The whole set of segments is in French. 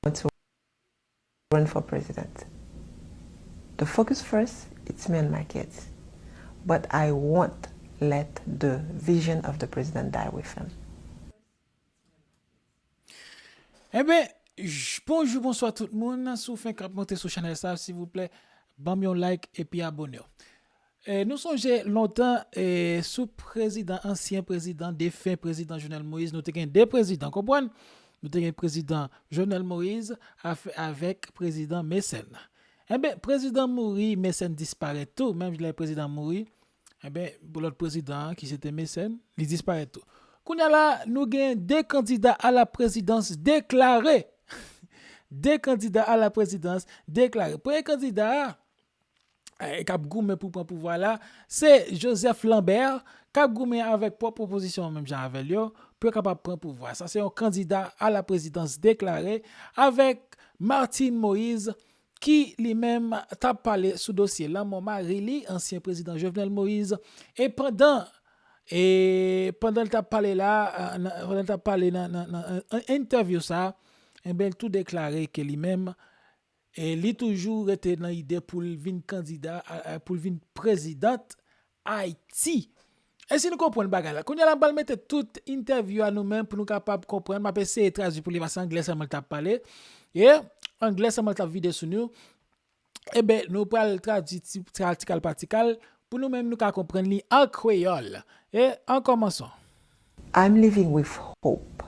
want to run for president. The focus first, it's me and my kids. But I won't let the vision of the president die with him. Eh bien, bonjour, bonsoir tout le monde. Si vous faites monter sur la chaîne, s'il vous plaît, bam un like et puis abonnez-vous. Nous songeons longtemps sous président, ancien président, défunt président Jovenel Moïse, nous avons deux présidents, comprenez? Nous avons un président Jovenel Moïse avec président Mécène. Eh bien, président Mouri, Mécène disparaît tout, même le président Mouri, eh bien, pour l'autre président qui c'était Mécène, il disparaît tout. Kounya là, nous avons deux candidats à la présidence déclarés. Deux candidats à la présidence déclarés. Premier candidat, Cap Goumé pour prendre pouvoir là, c'est Joseph Lambert, Cap Goumé avec propre proposition même Jean Avelio, pour capable prendre pouvoir. Ça c'est un candidat à la présidence déclaré avec Martine Moïse qui lui-même t'a parlé sous dossier là mon mari, ancien président Jovenel Moïse et pendant le t'a parlé là, pendant le t'a parlé dans interview ça, et bien tout déclaré que lui-même et lui toujours été dans l'idée pour venir candidat pour venir présidente Haïti. Et si nous comprenons bagarre là, quand on a mettre toute interview à nous-mêmes pour nous capable comprendre, m'a essayer de traduire pour les parce anglais ça m'a parlé et anglais ça m'a vidéo sur nous. Et ben nous pral traduire partical pour nous-mêmes nous comprendre li en créole. Et en commençant. I'm living with hope.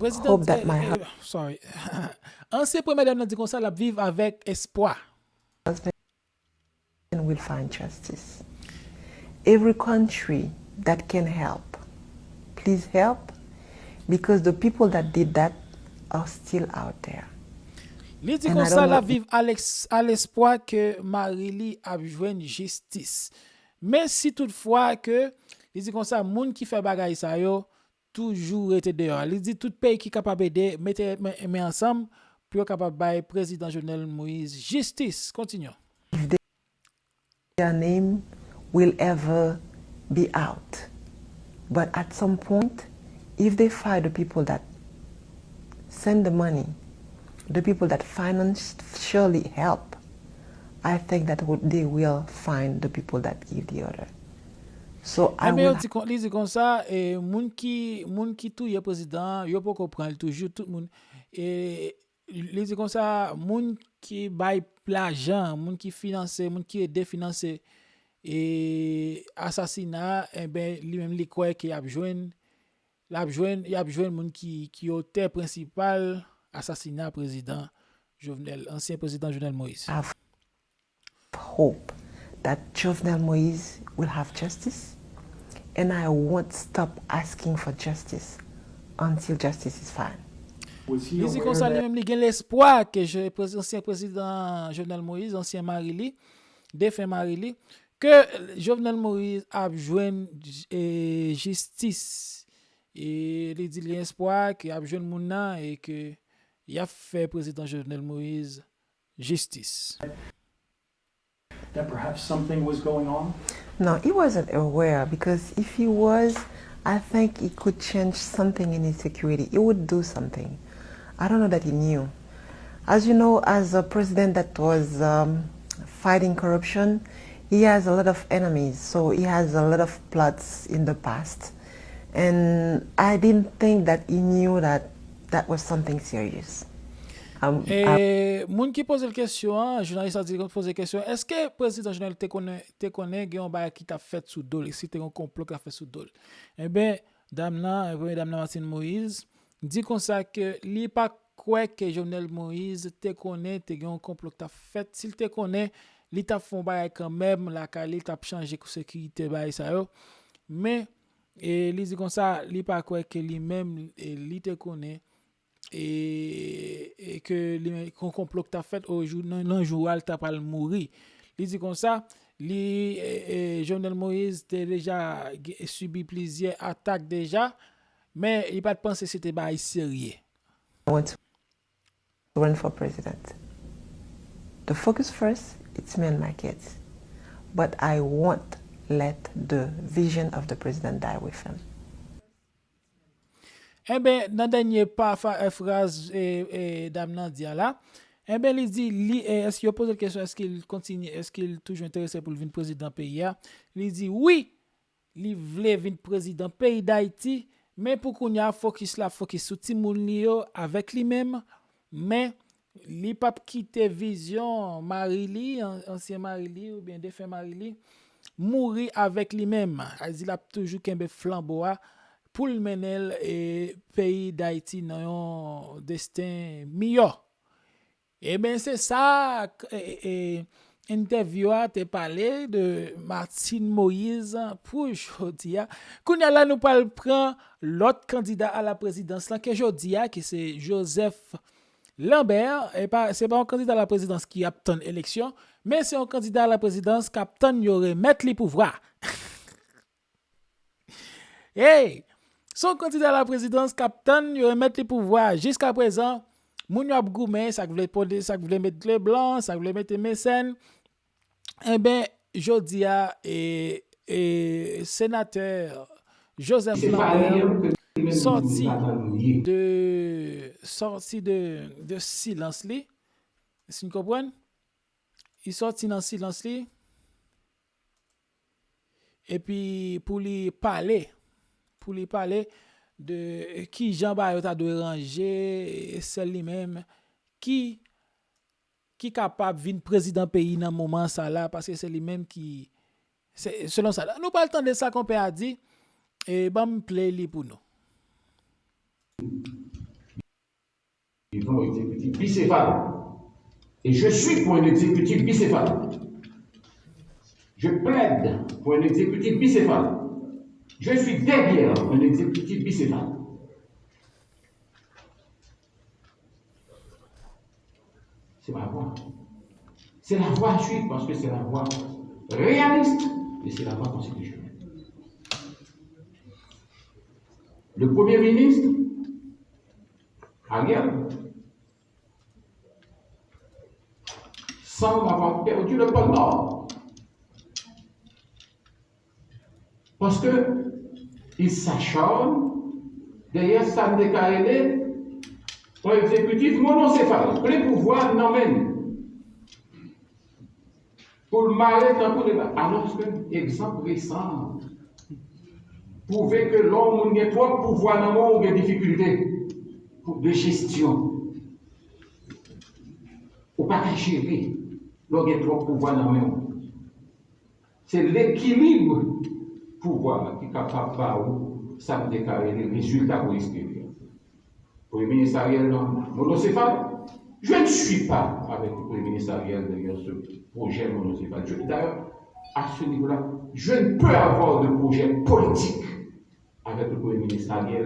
Hope that my sorry. Ancien premier dame dit comme ça, la vivre avec espoir. husband will find justice. Every country that can help, please help, because the people that did that are still out there. Il dit comme ça, la vivre à l'espoir que Marie-Li a joué justice. Mais si toutefois que, il dit comme ça, moun qui fait bagaille ça yo, toujours été dehors. Il dit tout pays qui est capable d'aider, mettez ensemble pour être capable de président Jovenel Moïse justice. Continuons. If their name will ever be out. But at some point, if they find the people that send the money, the people that financially help, I think that they will find the people that give the order. So I will dit comme ça et moun qui tout est président, yo pas comprendre toujours tout monde et il dit comme ça moun qui bail l'argent, moun qui finance, moun qui aide financer et assassinat et ben lui-même li croit qu'il a besoin moun qui auteur principal assassinat président Jovenel, ancien président Jovenel Moïse. I have hope that Jovenel Moïse will have justice, and I won't stop asking for justice until justice is found. Il dit comme ça, lui-même, il a l'espoir que l'ancien président Jovenel Moïse, ancien Marili, défunt Marili, que Jovenel Moïse a besoin de justice. Et il dit l'espoir qu'il a besoin de moun et que il a fait président Jovenel Moïse justice. That perhaps something was going on? No, he wasn't aware, because if he was, I think he could change something in his security. He would do something. I don't know that he knew. As you know, as a president that was fighting corruption, he has a lot of enemies, so he has a lot of plots in the past. And I didn't think that he knew that that was something serious. Moun qui pose la question, journaliste a dit qu'on pose la question, est-ce que le président Jovenel te connaît un bail qui t'a fait sous dol, si t'es un complot qui a fait sous dol? Eh bien, dame Martine Moïse dit comme ça que li pas quoi que Jovenel Moïse te connaît, te un complot qui t'a fait, s'il te connaît, li t'a font bail quand même la cali t'a changé la sécurité bail ça yo. Mais li dit comme ça, li pas quoi que lui même li te connaît et que qu'on complot que t'as fait au jour non jour elle t'a pas mourir. Il dit comme ça, Jovenel Moïse a déjà subi plusieurs attaques déjà, mais il pas de penser c'était bail sérieux. I want to run for president. The focus first, it's me and my kids. But I won't let the vision of the president die with him. Eh ben, dans dernier phrase dame Nadia là, eh ben, il dit, est-ce qu'il pose la question, est-ce qu'il continue, est-ce qu'il est toujours intéressé pour le venir président pays? Il dit oui, il voulait venir président pays d'Haïti, mais pour qu'on y a focus sur Timoun avec lui-même, mais il pas quitter vision Marili, ancien Marili ou bien défunt Marili, mourir avec lui-même. Il a toujours qu'un flambeau pour le mener et pays d'Haïti dans un destin meilleur. Eh bien, c'est ça, interview a te parlé de Martine Moïse pour aujourd'hui. Qu'on a là, nous prend l'autre candidat à la présidence, là, que aujourd'hui, qui c'est Joseph Lambert. Et c'est pas un candidat à la présidence qui a obtenu l'élection, mais c'est un candidat à la présidence qui a obtenu remettre les pouvoirs. Hey! Son candidat à la présidence, capitaine, il remet les pouvoirs. Jusqu'à présent, moun yo ap goumen, ça voulait mettre le blanc, ça voulait mettre mécène. Eh ben, jodia sénateur Joseph Lambert sorti de silence li. Si vous comprenez? Il sorti dans silence li. Et puis pour lui parler de qui Jean Bayot a dû ranger, c'est lui-même qui capable de venir président pays dans moment ça là parce que c'est lui-même qui selon ça là. Nous pas le temps de ça qu'on peut a dit et me play li pour nous. Ils vont exécutif bicéphale. Et je suis pour un exécutif bicéphale. Je plaide pour un exécutif bicéphale. Je suis derrière un exécutif bicéphale. C'est ma voix. C'est la voie à suivre parce que c'est la voie réaliste et c'est la voie constitutionnelle. Le Premier ministre, Ariel, semble avoir perdu le pôle Nord. Parce qu'il s'acharne derrière Sam Dekarele, un exécutif monocéphale. Les pouvoirs n'emmènent. Pour le mal dans tous les bas. Alors que, exemple récent, prouver que l'homme a trop de pouvoir dans le monde, il y a des difficultés de gestion. Ou pas qu'à gérer, l'homme a trop de pouvoir dans le monde. C'est l'équilibre pouvoir qui est capable de faire ça déclarer les résultats pour l'extérieur. Pour le ministre Ariel monocéphale, je ne suis pas avec le Premier ministre Ariel derrière ce projet monocéphale. D'ailleurs, à ce niveau-là, je ne peux avoir de projet politique avec le Premier ministre Ariel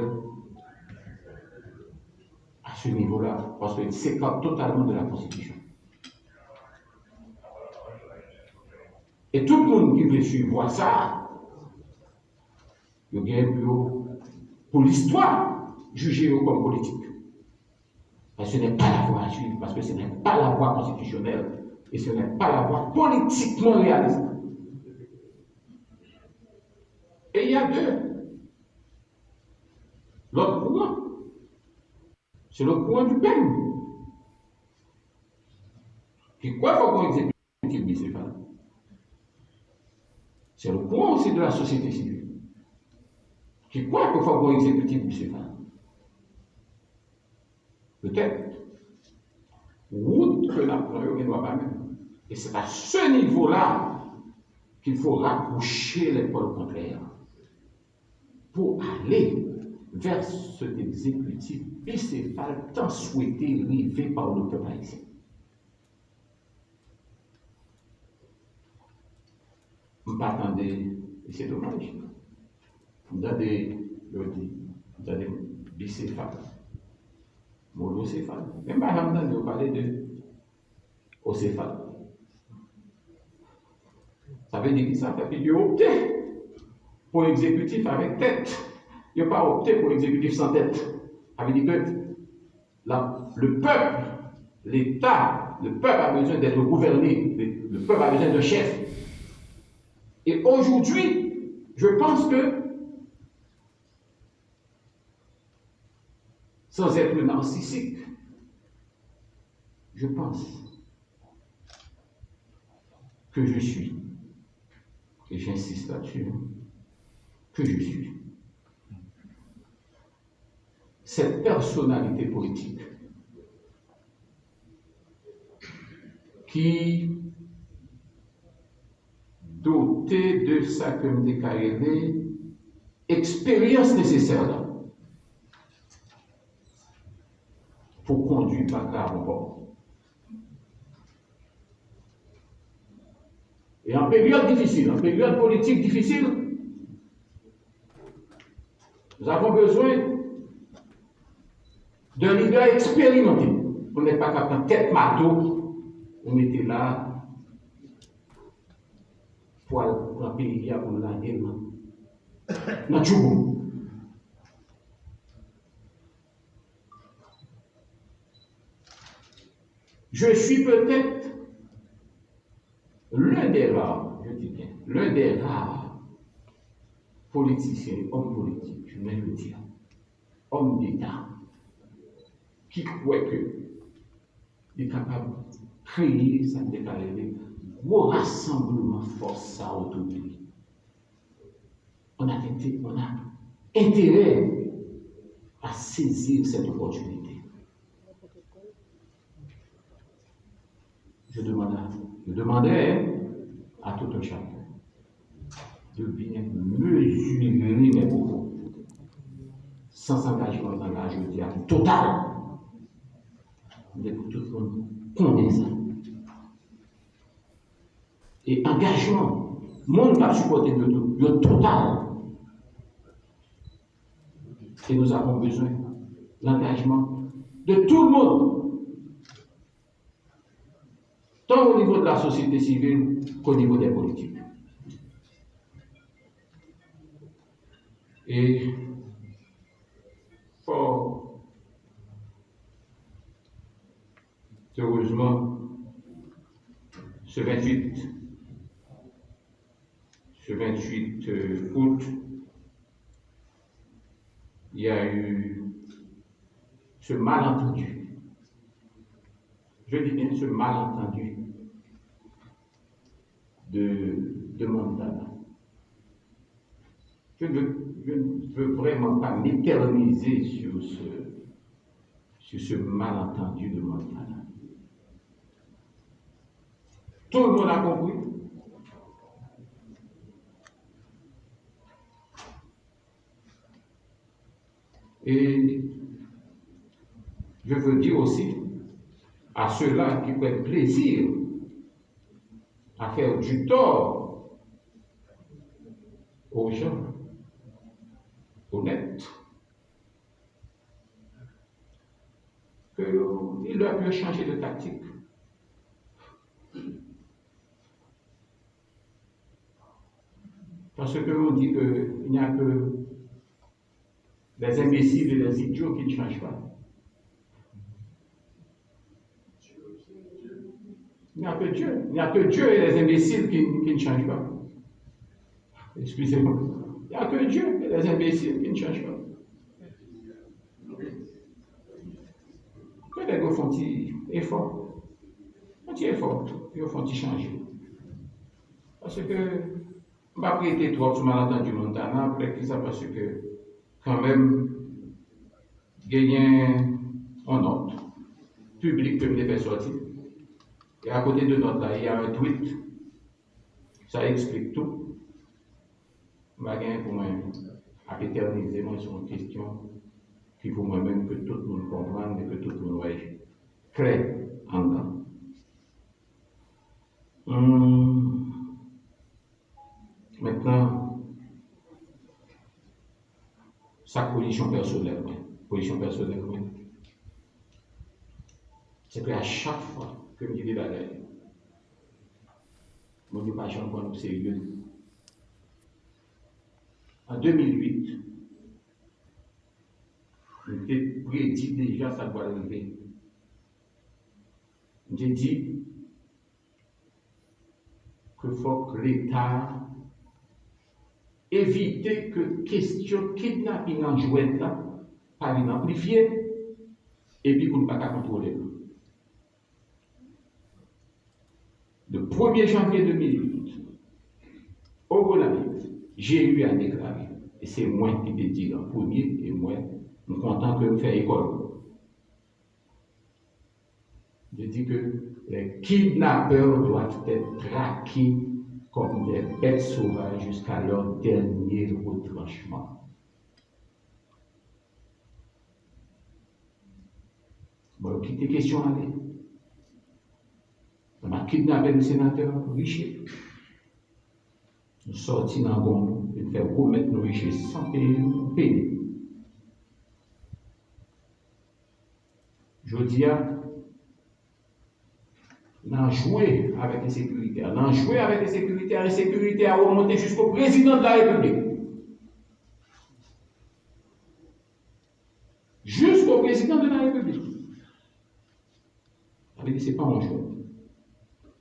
à ce niveau-là, parce qu'il s'écarte totalement de la Constitution. Et tout le monde qui veut suivre ça, il y a un bureau pour l'histoire, juger comme politique. Mais ce n'est pas la voie à suivre, parce que ce n'est pas la voie constitutionnelle, et ce n'est pas la voie politiquement réaliste. Et il y a deux. L'autre courant, c'est le courant du peigne. Qui quoi faut qu'on exécute bicéphale? C'est le courant aussi de la société civile. Qui croit qu'il faut qu'on exécute bicéphale? Peut-être. Route que la première ne doit pas même. Et c'est à ce niveau-là qu'il faut rapprocher les pôles contraires pour aller vers cet exécutif bicéphale tant souhaité arriver par le peuple haïtien. Je m'attendais, et c'est dommage, dans des bicéphales, monocéphales. Même pas j'entends vous parler de océphale. Ça veut dire que ça fait qu'il a opté pour l'exécutif avec tête. Il n'a pas opté pour l'exécutif sans tête. Ça veut dire que le peuple, l'État, le peuple a besoin d'être gouverné, le peuple a besoin de chef. Et aujourd'hui, je pense que sans être narcissique, je pense que je suis, et j'insiste là-dessus, que je suis cette personnalité politique qui, dotée de sa communauté, expérience nécessaire là, pour conduire par là en bord. Et en période difficile, en période politique difficile, nous avons besoin d'un leader expérimenté. On n'est pas capable de tête marteau, on était là pour un pays pour l'année dans Djoubou. Je suis peut-être l'un des rares, je dis bien, l'un des rares politiciens, hommes politiques, je vais le dire, hommes d'État, qui croit qu'il est capable de créer, ça me déclaré, gros rassemblement force ça autour de lui. On a intérêt à saisir cette opportunité. Je demandais à tout un chacun de bien mesurer mes propos sans engagement dans la jeudi total. Mais pour tout le monde connaît ça. Et engagement, monde qui a supporté le total. Et nous avons besoin de l'engagement de tout le monde, tant au niveau de la société civile qu'au niveau des politiques. Et fort heureusement, ce 28 août, il y a eu ce malentendu. Je dis bien ce malentendu de Montana. Je ne veux vraiment pas m'éterniser sur ce malentendu de Montana. Tout le monde a compris. Et je veux dire aussi à ceux-là qui prennent plaisir à faire du tort aux gens honnêtes, qu'il leur peut changer de tactique. Parce que l'on dit qu'il n'y a que les imbéciles et les idiots qui ne changent pas. Il n'y a que Dieu. Il n'y a que Dieu et les imbéciles qui ne changent pas. Excusez-moi. Il n'y a que Dieu et les imbéciles qui ne changent pas. Que les gars font effort. Font effort. Ils font changer. Parce que je ne vais pas prêter trop sur malentendu Montana, après que ça, parce que quand même, il y a un note public que je fait sortir. Et à côté de notre là, il y a un tweet. Ça explique tout. Je vais pour moi à éterniser sur une question qui pour moi-même que tout le monde comprenne et que tout le monde voit clair en dedans. Maintenant, sa position personnelle, c'est qu'à chaque fois que je dis la guerre, je ne dis pas que nous sérieux. En 2008, j'ai prédit déjà ça doit arriver. J'ai dit qu'il faut que l'État évite que question kidnapping en jouet là, par amplifier et puis pour ne pas contrôler. Le 1er janvier 2008, au Gonaïve, j'ai eu à déclarer, et c'est moi qui l'ai dit en premier, et moi, je suis content que je fasse école. Je dis que les kidnappeurs doivent être traqués comme des bêtes sauvages jusqu'à leur dernier retranchement. Bon, quitter question aller. On a kidnappé le sénateur Richer. Nous sortis dans le bon, et nous faire remettre nos richesses sans payer. Je dis, on a joué avec les sécuritaires. On a joué avec les sécuritaires. Les sécuritaires ont remonté jusqu'au président de la République. Jusqu'au président de la République. Ça veut dire que ce n'est pas un jeu.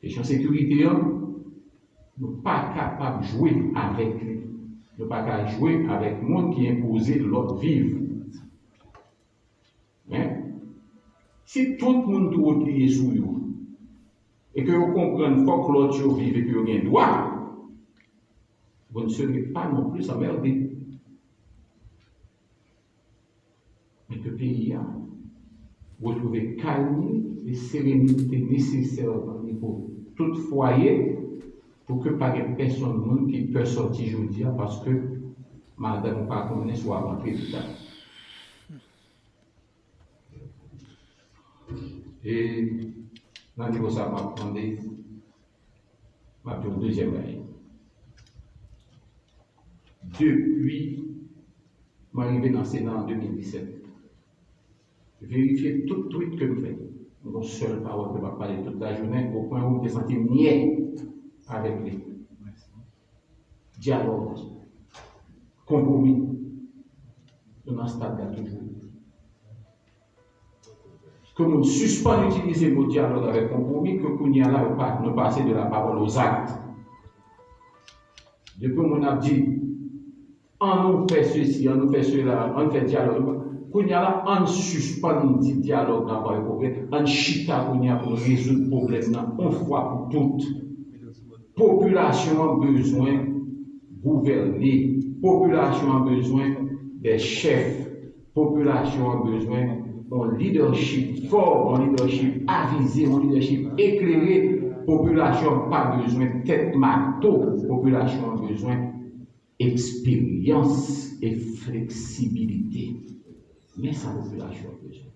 Question sécurité, nous ne sommes pas capables de jouer avec lui. Nous ne sommes pas capables de jouer avec le monde qui impose l'autre vivre. Mais, si tout le monde doit crier sur vous, et que vous comprenez que l'autre vive et que vous avez un droit, vous ne serez pas non plus emmerdés. Mais que le pays a retrouvé calme et sérénité nécessaire dans le niveau de tout foyer pour que pas de personne qui peut sortir aujourd'hui parce que madame pas connaît soit rentrée dedans. Et dans le niveau ça m'a demandé ma deuxième année. Depuis mon arrivée dans le Sénat en 2017, vérifier tout tweet que je fais. Mon seul parole que je vais parler toute la journée au point où je me sens niais avec lui. Dialogue, compromis, dans ce stade-là toujours. Que nous suspendons d'utiliser le dialogue avec compromis, que nous y allons nous passer de la parole aux actes. Depuis on a dit, on nous fait ceci, on nous fait cela, on fait dialogue. Kounya on suspend le dialogue dans le problème, on chita Kounya pour résoudre le problème, une fois pour toutes. Population a besoin de gouverner, population a besoin des chefs, population a besoin d'un leadership fort, un leadership avisé, un leadership éclairé. Population n'a pas besoin de tête marteau, population a besoin d'expérience et flexibilité. Mais sa population a besoin.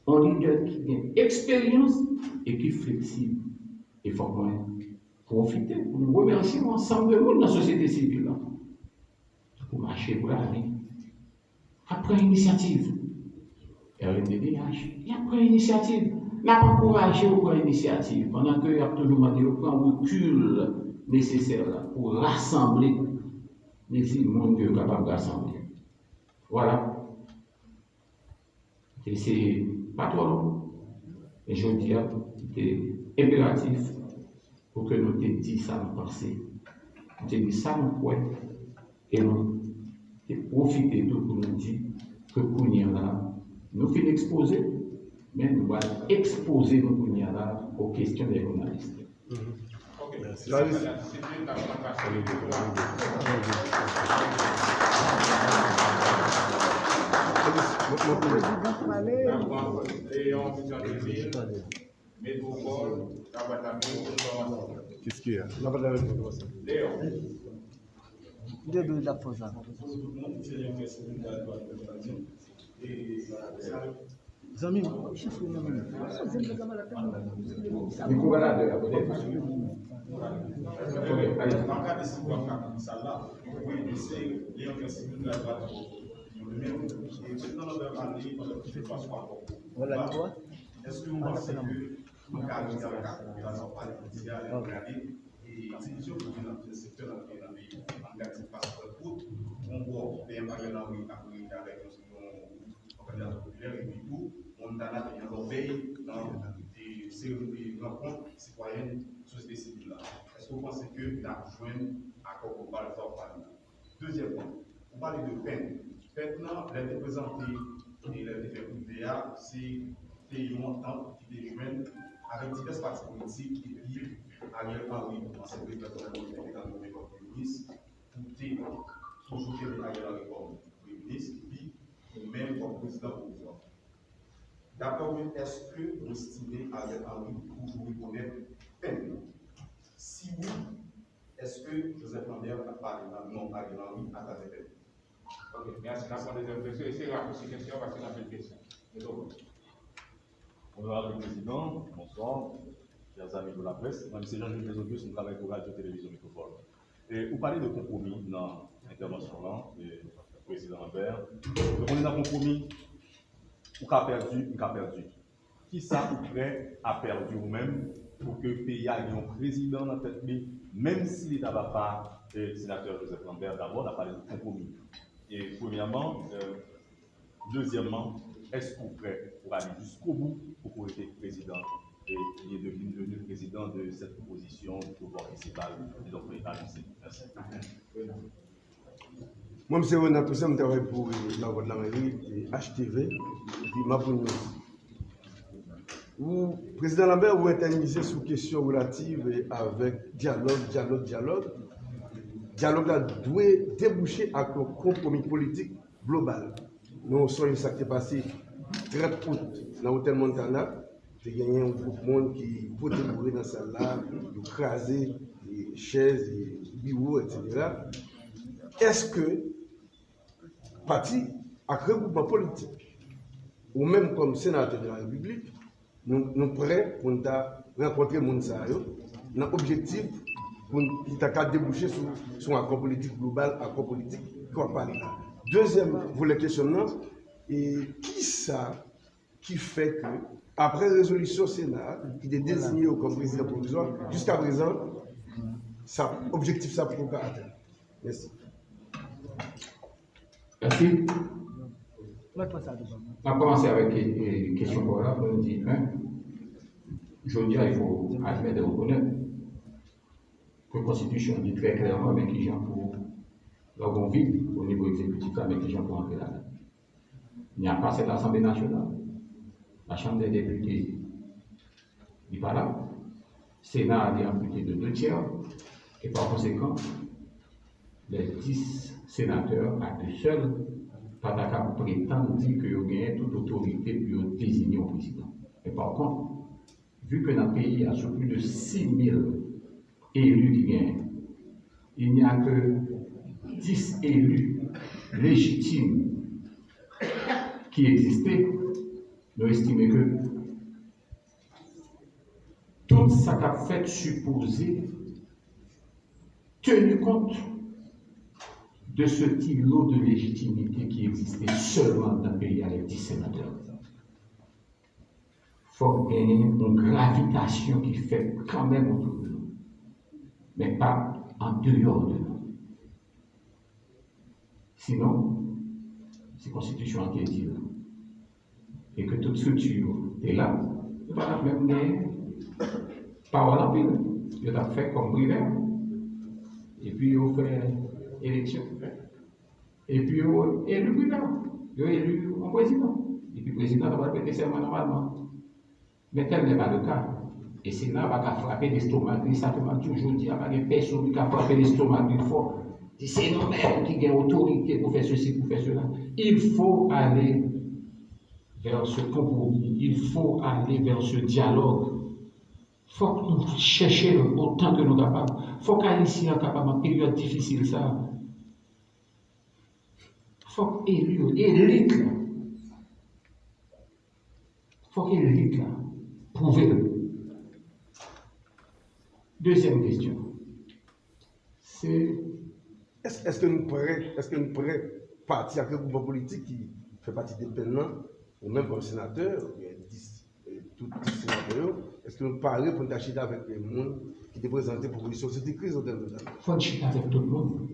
Un leader qui a expérience et qui est flexible. Il faut profiter pour nous remercier ensemble de nous dans la société civile. Pour marcher pour la vie. Après initiative. RNDDH, il y a pris initiative. N'a pas encouragé au prendre initiative. Pendant qu'il y a toujours dit au prend recul nécessaire là, pour rassembler les monde qui est capable de rassembler. Voilà. Et c'est pas trop long. Et je dis, c'est impératif pour que nous te dit ça nous penser. Nous te dit ça nous croit. Et nous profiter de pour nous dire que Kounia là, nous finissons exposer, mais nous allons exposer nos Kounia là aux questions des journalistes. Merci. Qu'est-ce qu'il y a? Voilà, tu vois. Est-ce que vous pensez que le cadre de la population palestinienne est regardé et l'institution dans le secteur dans le pays en garde passe route, on voit des impériaux dans le pays avec l'organisation populaire et puis tout, on a là l'obéi dans des rencontres citoyennes société civile là. Est-ce que vous pensez que la joindre accord pour parler fort parlement? Deuxièmement, vous parlez de peine. Maintenant, les représentants et les différents PA, c'est pays montant qui est joint avec divers partis politiques et puis Ariel Henry, ancien président de la République, comme Premier ministre, pour toujours tenir Ariel Henry comme Premier ministre, et puis ou-même comme président provisoire. D'après vous, est-ce que vous estimez Ariel Henry pour vous reconnaître peine? Si oui, est-ce que Joseph Lambert a parlé non Ariel Henry à travers peine? Ok, merci. La deuxième question, c'est la question parce que c'est la même question. Honorable Président, bonsoir, chers amis de la presse. Moi, c'est Jean-Jules Desobius, je travaille pour Radio Télévision Métropole. Et vous parlez de compromis dans l'intervention là, du président Lambert. Donc, on est dans un compromis, ou qu'a perdu, ou qu'a perdu. Qui ça ou prêt à perdu ou même pour que le pays ait un président dans la tête, même si l'État ne va pas, le sénateur Joseph Lambert, d'abord, on a parlé de compromis. Et premièrement, deuxièmement, est-ce qu'on est prêt pour aller jusqu'au bout pour être président et il est devenu président de cette proposition du pouvoir municipal et donc l'État annoncé. Merci. Moi, M. Renan Toussaint, je travaille pour la Voix de la Mairie et HTV, et puis Mapouni. Le président Lambert, vous internisez sur questions relatives avec dialogue. Dialogue là doit déboucher à un compromis politique global. Nous sommes ça qui est passé 30 août dans l'hôtel Montana. J'ai gagné un groupe de monde qui votait dans la salle là, qui crasé les chaises, les bureaux, etc. Est-ce que le parti a créé un regroupement politique, ou même comme sénateur de la République, nous sommes prêts pour rencontrer les gens dans l'objectif pour déboucher sur un accord politique global, un accord politique qu'on va parler là. Deuxième volet questionnement, et qui ça qui fait que, après résolution Sénat, qui est désigné comme président provisoire, jusqu'à présent, objectif ça pour pas atteindre. Merci. Merci. On va commencer avec les questions pour là. On dit, je veux dire, il faut admettre et reconnaître que la Constitution dit très clairement avec les gens pour leur vide au niveau exécutif, avec les gens pour entrer là. Il n'y a pas cette Assemblée nationale. La Chambre des députés n'est pas là. Le Sénat a été amputé de 2/3. Et par conséquent, les 10 sénateurs à eux seuls, pas d'accord pour prétendre dire qu'ils ont gagné toute autorité pour désigner un président. Mais par contre, vu que dans le pays, il y a plus de 6 000 élus qui gagnent, il n'y a que 10 élus légitimes qui existaient, nous estimons que tout ça qu'a fait supposer, tenu compte de ce îlot de légitimité qui existait seulement dans le pays avec 10 sénateurs. Il faut gagner une gravitation qui fait quand même autour de nous, mais pas en dehors de nous. Sinon, c'est la Constitution qui est dit là. Et que toute structure est là, il va même gagner parole en pile. Il a fait comme privé. Et puis, il fait élection. Et puis, il a élu président. Il a élu un président. Et puis, le président va répéter serment normalement. Mais tel n'est pas le cas. Et le Sénat va frapper l'estomac. Ça fait toujours dire à des personnes qui ont frappé l'estomac plus fort. C'est nous-mêmes qui avons autorité pour faire ceci, pour faire cela. Il faut aller vers ce compromis. Il faut aller vers ce dialogue. Il faut que nous cherchions autant que nous sommes capables. Il faut qu'Haïti soit capable en période difficile. Il faut qu'élite là. Il faut qu'élite là. Prouvez-le. Deuxième question. C'est. Est-ce que nous pourrions partir avec un groupe politique qui fait partie des pénals, ou même comme sénateur, tous les sénateurs, est-ce que nous parlons pour acheter avec les gens qui te présentent pour une société crise au terme de ça? Il faut chiter avec tout le monde.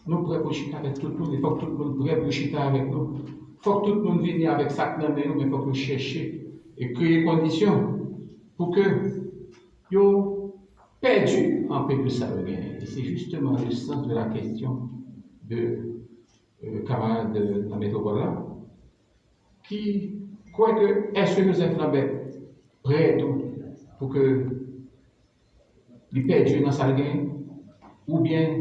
Nous sommes pour chiter avec tout le monde. Il faut que tout le monde prêt pour chiter avec nous. Il faut que tout le monde vienne avec ça, mais il faut que nous cherchions et créer des conditions pour que nous perdu en peu de ça. Et c'est justement le sens de la question de camarade de la métropole qui Quoi que, est-ce que Joseph Lambert prêt pour que il perde dans sa gain ou bien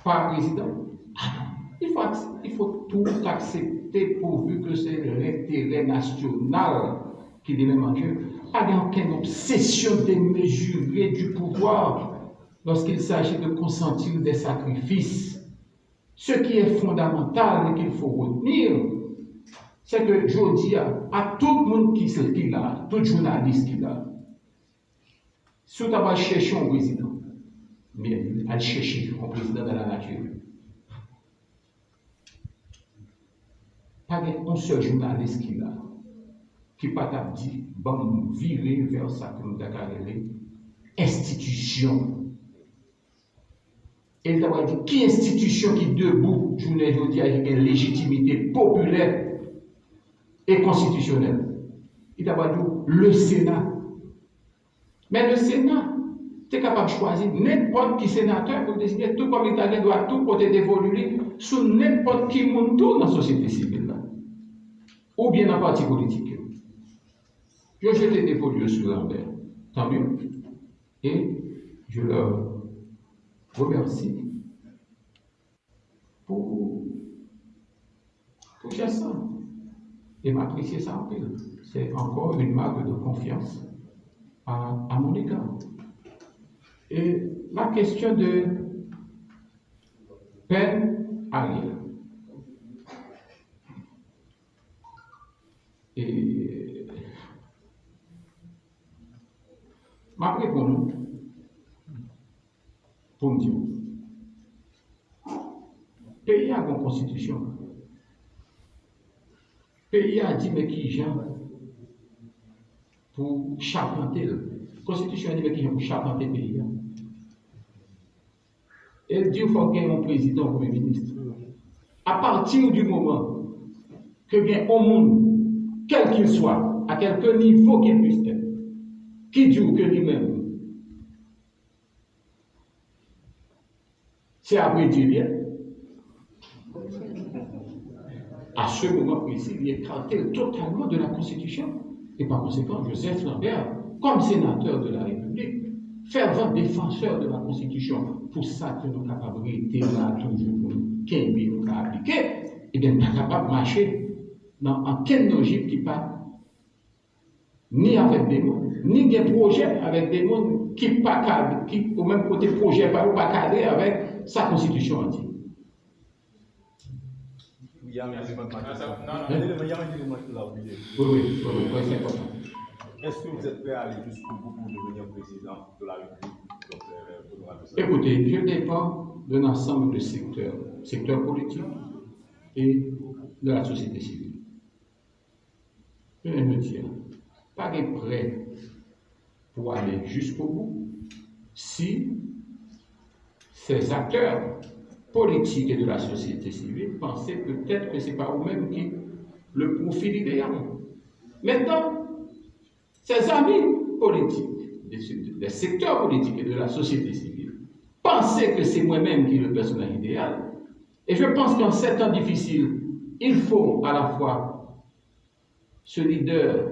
pas président? Ah non, il faut tout accepter pourvu que c'est l'intérêt national qui est même en jeu. Pas aucune obsession démesurée du pouvoir lorsqu'il s'agit de consentir des sacrifices. Ce qui est fondamental et qu'il faut retenir, c'est que je dis à tout le monde qui est là, tout journaliste qui est là, si tu vas chercher un président, mais à chercher un président de la nature, pas un seul journaliste qui est là, qui pas t'a dit, bon, virer vers ça que nous avons institution. Et il t'a dit, qui institution qui debout, je vous dis, avec une légitimité populaire et constitutionnelle? Il t'a dit, le Sénat. Mais le Sénat, tu es capable de choisir n'importe qui sénateur pour décider, tout comme l'Italien doit tout porter d'évoluer sous n'importe qui monde dans la société civile, là. Ou bien dans le parti politique. Je jette d'évoluer sur Lambert, tant mieux. Et je leur remercie pour faire ça. Et m'apprécier ça en pile. C'est encore une marque de confiance à mon égard. Et la question de peine arrière. Et ma réponse pour me dire, pays a une constitution. Pays a dit mais qui gens pour charpenter. La constitution a dit mais qui gens pour charpenter le pays. Elle dit qu'il faut qu'il y ait un président, un premier ministre. À partir du moment que bien au monde, quel qu'il soit, à quelque niveau qu'il puisse être, qui dit que lui-même, c'est après Dieu, à ce moment précis, il est écarté totalement de la Constitution. Et par conséquent, Joseph Lambert, comme sénateur de la République, fervent défenseur de la Constitution, pour ça que nous sommes capables de là toujours pour nous appliquer, et bien, nous sommes capables de marcher dans quelle logique qui pas ni avec des mots, ni des projets avec des mots qui pas cadré, qui au même côté projet pas cadré avec sa Constitution entière. Il y a un élément qui l'a oublié. Oui, c'est important. Est-ce que vous êtes prêt à aller jusqu'au bout pour devenir président de la République? Écoutez, je dépends d'un ensemble de secteurs politiques et de la société civile. Je vais me dire, pas prêt pour aller jusqu'au bout si ces acteurs politiques et de la société civile pensaient peut-être que ce n'est pas eux-mêmes qui le profil idéal. Maintenant, ces amis politiques, des secteurs politiques et de la société civile, pensaient que c'est moi-même qui est le personnage idéal. Et je pense qu'en ces temps difficiles, il faut à la fois ce leader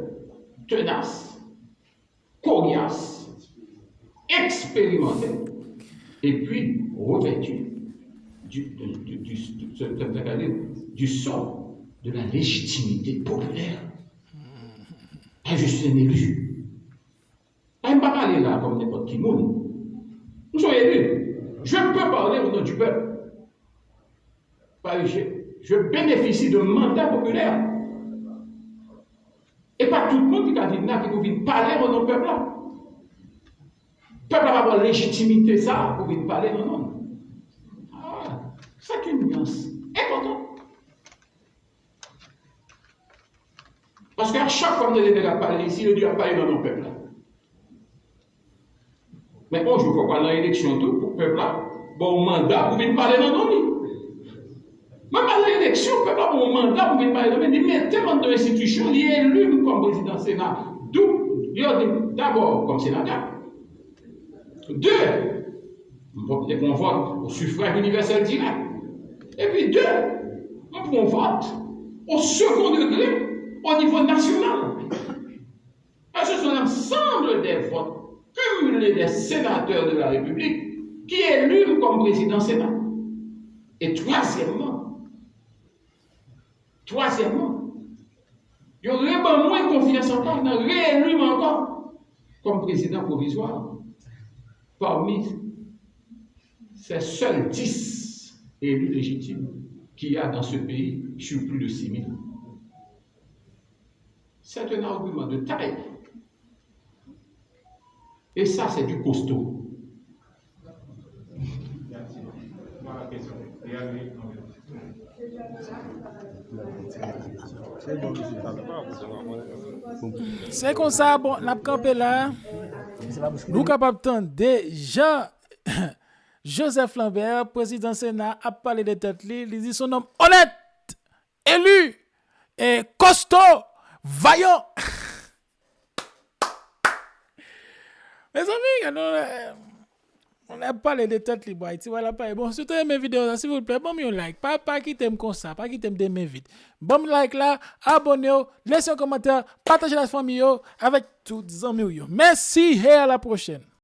tenace, coriace, expérimenté, et puis revêtu du sort de la légitimité populaire. Et je suis un élu. Je ne peux pas parler là comme n'importe qui monde. Nous sommes élus. Je peux parler au nom du peuple. Je bénéficie de mandat populaire. Et pas tout le monde qui a dit là, qui vient parler au nom du peuple là. Le peuple va avoir légitimité ça pour venir parler au nom. Ah, c'est une nuance importante. Parce qu'à chaque fois que nous devons parler ici, nous devons parler dans nos peuples. Mais bon, je veux pas parler dans l'élection tout pour le peuple là. Bon mandat pour venir parler dans nos vies. Même à l'élection, le peuple a bon mandat pour venir parler dans nos vies. Mais tellement d'institutions, il est élu comme président Sénat. D'abord comme sénateur. Deux, on vote au suffrage universel direct. Et puis deux, on vote au second degré au niveau national. Parce que ce sont l'ensemble des votes cumulés des sénateurs de la République qui éluvent comme président Sénat. Et troisièmement, il y aurait moins confiance encore, dans réélu encore comme président provisoire parmi ces seuls 10 élus légitimes qu'il y a dans ce pays sur plus de 6 000. C'est un argument de taille. Et ça, c'est du costaud. C'est comme ça, bon, n'a campé là. Nous capables d'entendre déjà Joseph Lambert, président Sénat, a parlé de tête li, il dit son homme honnête, élu et costaud, vaillant. Mes amis, on a parlé de tête libre. Voilà, bon, si vous aimez mes vidéos, s'il vous plaît, bon, un like. Pas quitter comme ça, pas quitter de mes vite. Bon, like là, abonnez-vous, laissez un commentaire, partagez la famille avec tous les amis. Merci et à la prochaine.